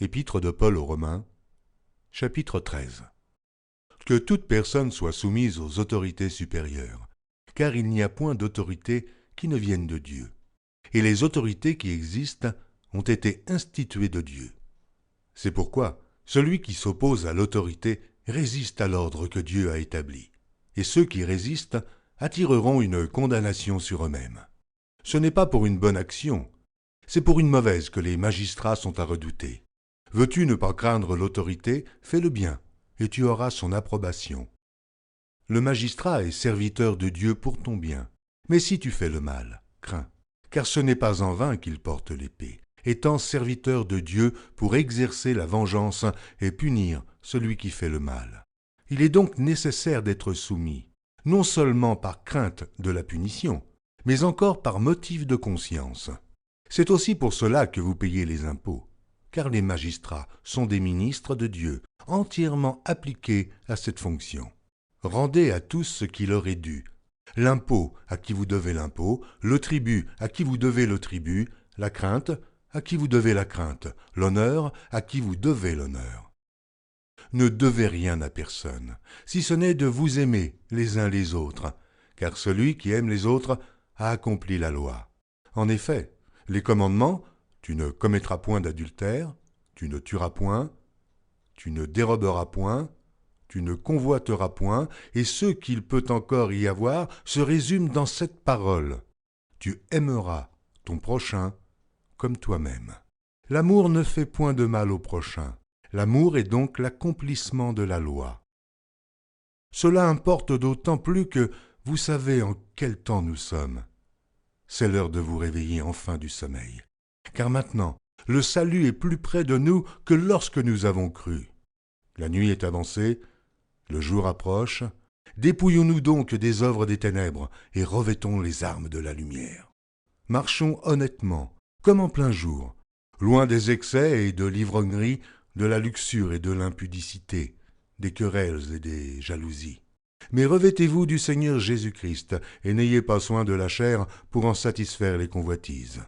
Épître de Paul aux Romains, chapitre 13. Que toute personne soit soumise aux autorités supérieures, car il n'y a point d'autorité qui ne vienne de Dieu. Et les autorités qui existent ont été instituées de Dieu. C'est pourquoi celui qui s'oppose à l'autorité résiste à l'ordre que Dieu a établi. Et ceux qui résistent attireront une condamnation sur eux-mêmes. Ce n'est pas pour une bonne action, c'est pour une mauvaise que les magistrats sont à redouter. Veux-tu ne pas craindre l'autorité, fais le bien, et tu auras son approbation. Le magistrat est serviteur de Dieu pour ton bien. Mais si tu fais le mal, crains, car ce n'est pas en vain qu'il porte l'épée, étant serviteur de Dieu pour exercer la vengeance et punir celui qui fait le mal. Il est donc nécessaire d'être soumis, non seulement par crainte de la punition, mais encore par motif de conscience. C'est aussi pour cela que vous payez les impôts, car les magistrats sont des ministres de Dieu, entièrement appliqués à cette fonction. Rendez à tous ce qui leur est dû, l'impôt à qui vous devez l'impôt, le tribut à qui vous devez le tribut, la crainte à qui vous devez la crainte, l'honneur à qui vous devez l'honneur. Ne devez rien à personne, si ce n'est de vous aimer les uns les autres, car celui qui aime les autres a accompli la loi. En effet, les commandements, tu ne commettras point d'adultère, tu ne tueras point, tu ne déroberas point, tu ne convoiteras point, et ce qu'il peut encore y avoir se résume dans cette parole. Tu aimeras ton prochain comme toi-même. L'amour ne fait point de mal au prochain. L'amour est donc l'accomplissement de la loi. Cela importe d'autant plus que vous savez en quel temps nous sommes. C'est l'heure de vous réveiller enfin du sommeil. Car maintenant, le salut est plus près de nous que lorsque nous avons cru. La nuit est avancée, le jour approche. Dépouillons-nous donc des œuvres des ténèbres et revêtons les armes de la lumière. Marchons honnêtement, comme en plein jour, loin des excès et de l'ivrognerie, de la luxure et de l'impudicité, des querelles et des jalousies. Mais revêtez-vous du Seigneur Jésus-Christ, et n'ayez pas soin de la chair pour en satisfaire les convoitises.